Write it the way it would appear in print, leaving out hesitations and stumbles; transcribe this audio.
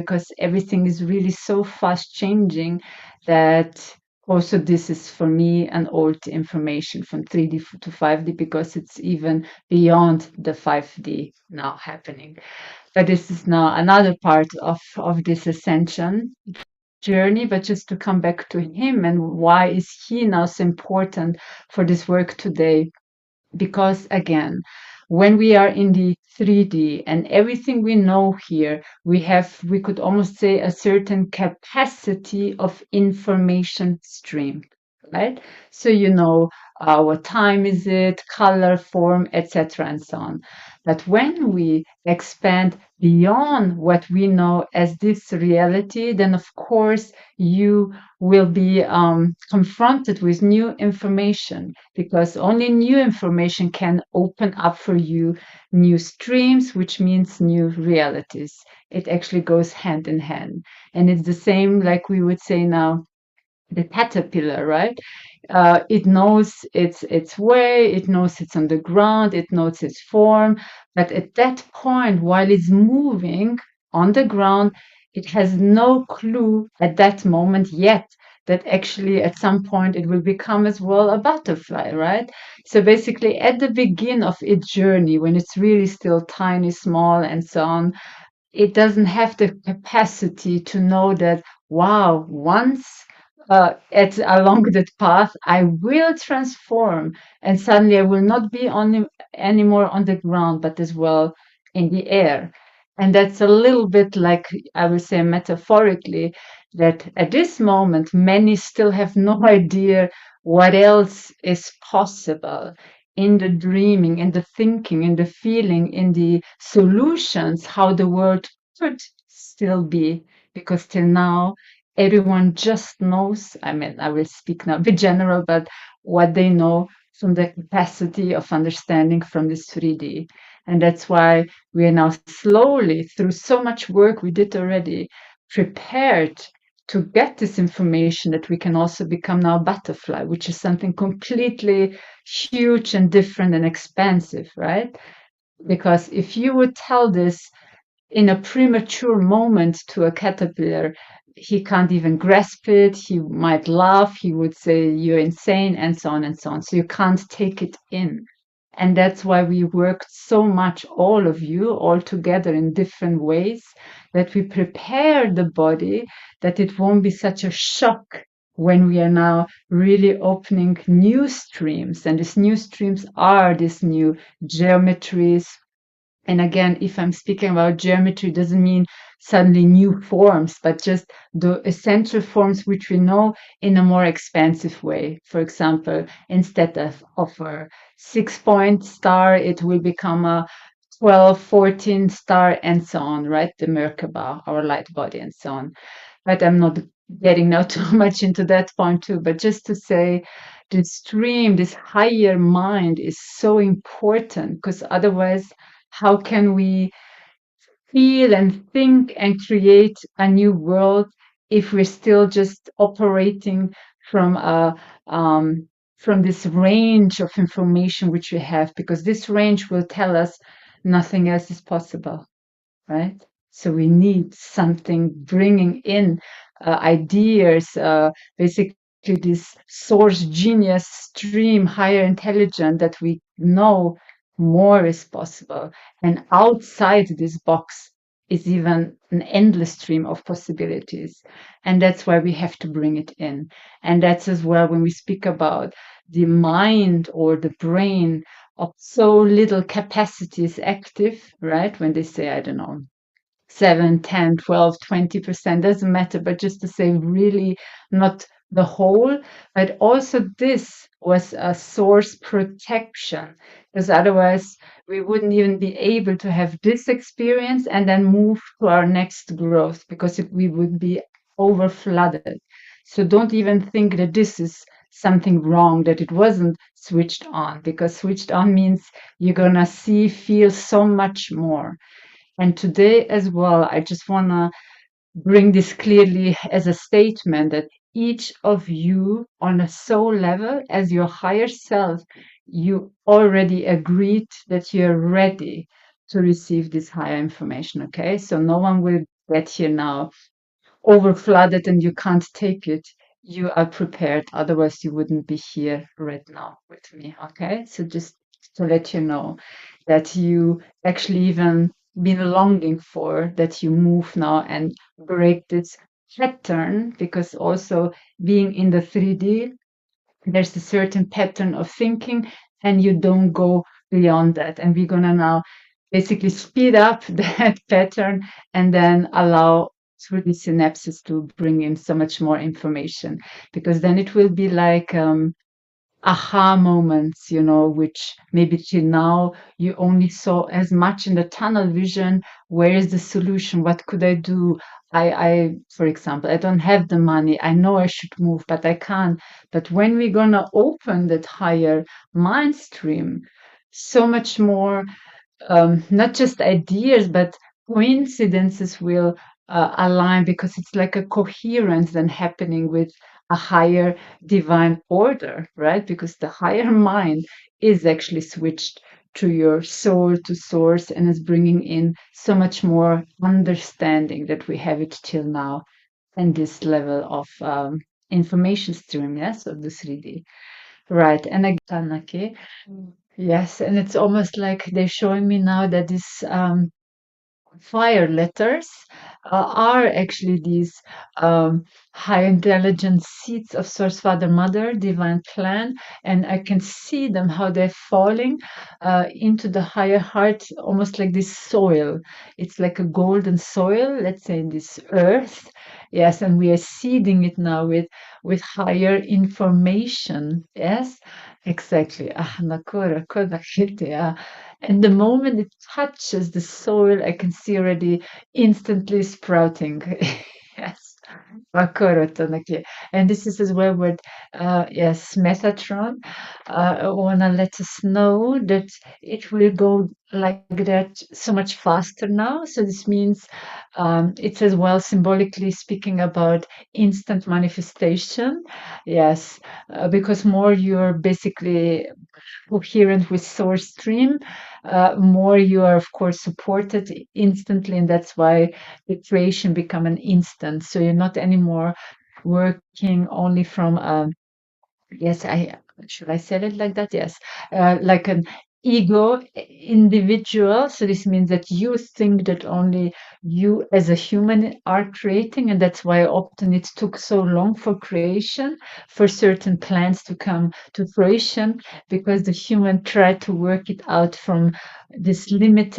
because everything is really so fast changing that also this is for me an old information from 3D to 5D, because it's even beyond the 5D now happening. But this is now another part of this ascension journey. But just to come back to him, and why is he now so important for this work today? Because again, when we are in the 3D and everything we know here, we could almost say a certain capacity of information stream, right? So you know what time is it, color, form, etc., and so on. But when we expand beyond what we know as this reality, then of course you will be confronted with new information, because only new information can open up for you new streams, which means new realities. It actually goes hand in hand. And it's the same, like we would say now, the caterpillar, right? It knows its way, it knows it's on the ground, it knows its form, but at that point, while it's moving on the ground, it has no clue at that moment yet that actually at some point it will become as well a butterfly, right? So basically, at the beginning of its journey, when it's really still tiny, small, and so on, it doesn't have the capacity to know that, wow, once along that path, I will transform, and suddenly I will not be on anymore on the ground, but as well in the air. And that's a little bit like, I would say metaphorically, that at this moment, many still have no idea what else is possible in the dreaming, in the thinking, in the feeling, in the solutions, how the world could still be. Because till now, everyone just knows, I mean, I will speak now a bit general, but what they know from the capacity of understanding from this 3D. And that's why we are now slowly, through so much work we did already, prepared to get this information that we can also become now a butterfly, which is something completely huge and different and expansive, right? Because if you would tell this in a premature moment to a caterpillar, he can't even grasp it. He might laugh. He would say, "You're insane," and so on and so on. So you can't take it in. And that's why we worked so much, all of you, all together in different ways, that we prepare the body that it won't be such a shock when we are now really opening new streams. And these new streams are these new geometries. And again, if I'm speaking about geometry, it doesn't mean suddenly new forms, but just the essential forms which we know in a more expansive way. For example, instead of a 6-point star, it will become a 12, 14 star, and so on, right? The Merkaba, our light body, and so on. But I'm not getting now too much into that point too, but just to say, the stream, this higher mind is so important, because otherwise, how can we feel and think and create a new world if we're still just operating from from this range of information which we have? Because this range will tell us nothing else is possible, right? So we need something bringing in ideas, basically this source genius stream, higher intelligence, that we know more is possible. And outside this box is even an endless stream of possibilities. And that's why we have to bring it in. And that's as well when we speak about the mind or the brain of so little capacity is active, right? When they say, I don't know, 7, 10, 12, 20%, doesn't matter, but just to say really not the whole, but also this was a source protection, because otherwise we wouldn't even be able to have this experience and then move to our next growth, because we would be over flooded. So don't even think that this is something wrong, that it wasn't switched on, because switched on means you're gonna see, feel so much more. And today as well, I just want to bring this clearly as a statement that each of you on a soul level, as your higher self, you already agreed that you're ready to receive this higher information, okay? So no one will get here now overflooded and you can't take it, you are prepared. Otherwise, you wouldn't be here right now with me. Okay. So just to let you know that you actually even been longing for that you move now and break this pattern, because also being in the 3D, there's a certain pattern of thinking and you don't go beyond that. And we're going to now basically speed up that pattern and then allow through the synapses to bring in so much more information, because then it will be like aha moments, which maybe till now you only saw as much in the tunnel vision. Where is the solution? What could I do? For example, I don't have the money. I know I should move, but I can't. But when we're gonna open that higher mind stream, so much more, not just ideas, but coincidences will align, because it's like a coherence then happening with a higher divine order, right? Because the higher mind is actually switched to your soul, to source, and is bringing in so much more understanding that we have it till now, and this level of information stream, yes, of the 3D. Right. And again, Tanaki. Yes, and it's almost like they're showing me now that this fire letters are actually these high intelligence seeds of Source Father Mother, Divine Plan, and I can see them how they're falling into the higher heart, almost like this soil. It's like a golden soil, let's say, in this earth. Yes, and we are seeding it now with higher information. Yes, exactly. Ah, nakura, kodakite, and the moment it touches the soil, I can see already instantly sprouting. Yes. Wakorotonaki. And this is as well what, yes, Metatron wanna let us know that it will go like that so much faster now. So this means it's as well symbolically speaking about instant manifestation. Yes, because more you're basically coherent with source stream, more you are of course supported instantly, and that's why the creation become an instant. So you're not anymore working only from yes, I should I say it like that? Yes, like an ego individual. So this means that you think that only you as a human are creating, and that's why often it took so long for creation, for certain plans to come to fruition, because the human tried to work it out from this limited